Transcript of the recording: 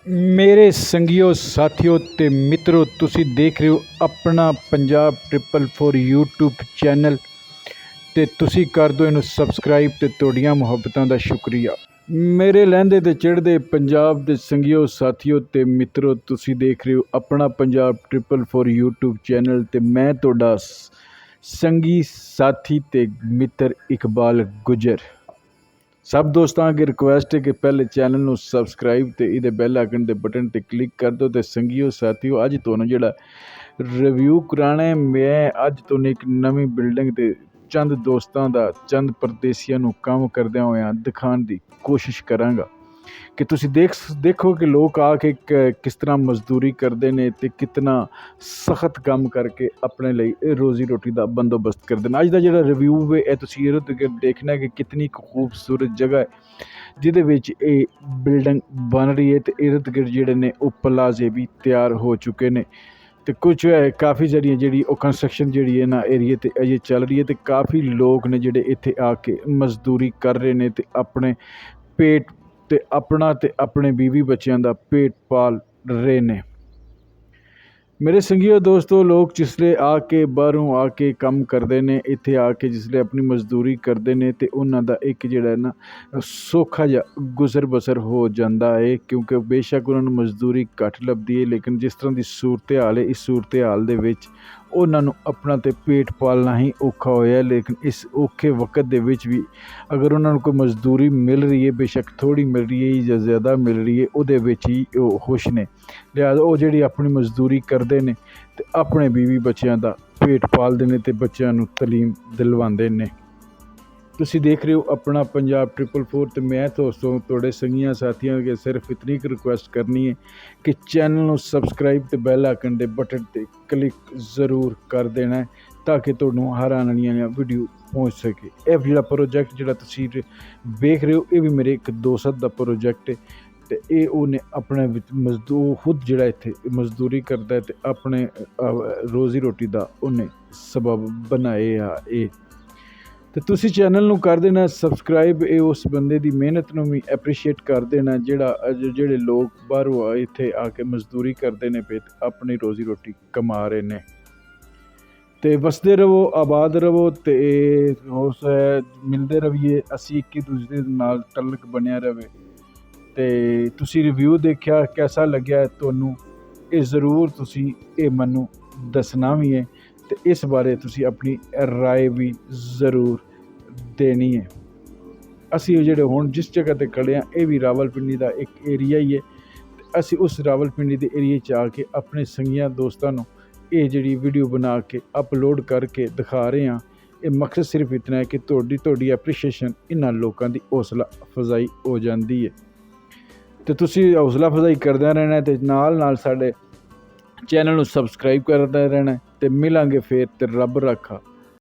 ਮੇਰੇ ਸੰਗੀਓ ਸਾਥੀਓ ਤੇ ਮਿੱਤਰੋ, ਤੁਸੀਂ ਦੇਖ ਰਹੇ ਹੋ ਆਪਣਾ ਪੰਜਾਬ 444 YouTube ਚੈਨਲ ਤੇ ਤੁਸੀਂ ਕਰ ਦਿਓ ਇਹਨੂੰ ਸਬਸਕ੍ਰਾਈਬ ਤੇ ਤੁਹਾਡੀਆਂ ਮੁਹੱਬਤਾਂ ਦਾ ਸ਼ੁਕਰੀਆ। ਮੇਰੇ ਲਹਿੰਦੇ ਤੇ ਚੜ੍ਹਦੇ ਪੰਜਾਬ ਦੇ ਸੰਗੀਓ ਸਾਥੀਓ ਤੇ ਮਿੱਤਰੋ, ਤੁਸੀਂ ਦੇਖ ਰਹੇ ਹੋ ਆਪਣਾ ਪੰਜਾਬ 444 YouTube ਚੈਨਲ ਤੇ ਮੈਂ ਤੁਹਾਡਾ ਸੰਗੀ ਸਾਥੀ ਤੇ ਮਿੱਤਰ ਇਕਬਾਲ ਗੁੱਜਰ। सब दोस्तों अगे रिक्वेस्ट है कि पहले चैनल को सबसक्राइब तो ये बैल आइकन के बटन पर क्लिक कर दो। तो संगियो साथियों, अज तुहानूं जिहड़ा रिव्यू कराना है, मैं अज तुहानूं एक नवी बिल्डिंग ते चंद दोस्तों का चंद परदेसियों नूं काम करदे होए दिखाने की कोशिश करांगा कि तुसीं देखो कि लोग आके किस तरह मजदूरी करते हैं तो कितना सख्त काम करके अपने लिए रोज़ी रोटी का बंदोबस्त करते हैं। अज का जो रिव्यू है यह तुसीं इर्द गिर्द देखना है कि कितनी खूबसूरत जगह है जिहदे विच ये बिल्डिंग बन रही है। तो इर्द गिर्द जिहड़े ने वो प्लाजे भी तैयार हो चुके हैं। तो कुछ काफ़ी जरिए जी कंस्ट्रक्शन जी है ना एरिए ते अजे चल रही है। तो काफ़ी लोग ने जिहड़े इत्थे आके मजदूरी कर रहे हैं तो अपने पेट ते अपना ते अपने बीवी बच्चों का पेट पाल रहे ने। मेरे संगियो दोस्तों, लोग जिसले आके बाहरों आके काम करते हैं, इत्थे आके जिसले अपनी मजदूरी करते हैं तो उन्हों का एक जिहड़ा ना सौखा जिहा गुजर बसर हो जाता है, क्योंकि बेशक उन्होंने मजदूरी घट लभदी है, लेकिन जिस तरह की सूरत हाल है इस सूरत हाल दे विच उन्होंने अपना तो पेट पालना ही औखा होया। लेकिन इस औखे वक्त दे विच भी अगर उन्होंने कोई मजदूरी मिल रही है, बेशक थोड़ी मिल रही है या ज़्यादा मिल रही है, उहदे विच ही वो खुश ने। लिहाजा वो जिहड़ी अपनी मजदूरी करते हैं तो अपने बीवी बच्चों का पेट पालते हैं तो बच्चों को तलीम दिलवाते हैं। तुसीं देख रहे हो अपना पंजाब 444 तो मैं दोस्तों थोड़े संगियां साथियों के सिर्फ इतनी रिक्वेस्ट करनी है कि चैनल को सबसक्राइब तो बैल आइकन के बटन पर क्लिक ज़रूर कर देना है ताकि तुहानूं हर आने वाली वीडियो पहुँच सके। यह जिहड़ा प्रोजेक्ट जिहड़ा तुसीं देख रहे हो ये भी मेरे एक दोस्त का प्रोजेक्ट है। तो ये उन्हें अपने मजदूर खुद जिहड़ा इत्थे मजदूरी करता है तो अपने रोज़ी रोटी का उन्हें सबब बनाया ये। तो तुसी चैनल नूं कर देना सबसक्राइब। ये उस बंदे की मेहनत नूं भी एप्रीशिएट कर देना जिहड़े लोग बाहरों इत्थे आके मजदूरी करते हैं पे अपनी रोज़ी रोटी कमा रहे हैं। तो वसदे रहो, आबाद रहो, तो उस मिलते रहिए, असी एक दूसरे नाल तलक बनिया रहे। तो तुसी रिव्यू देखा कैसा लग्या तुहानूं, ये ज़रूर तुसी ये मैनूं दसना भी है। तो इस बारे तुसी अपनी राय भी ज़रूर देनी है। असी जिहड़े हुण जिस जगह ते खड़े हैं ये भी रावलपिंडी का एक एरिया ही है। तो असी उस रावलपिंडी के एरिए च आके अपने संगियां दोस्तों नूं ये जिहड़ी वीडियो बना के अपलोड करके दिखा रहे हैं। ये मकसद सिर्फ इतना है कि तुहाडी एप्रीशिएशन इन्हां लोकां दी हौसला अफजाई हो जाती है। तो तुसी हौसला अफजाई करदे रहना है ते नाल नाल साडे चैनल को सबसक्राइब करते रहना है। तो मिलांगे फिर, तो रब रखा।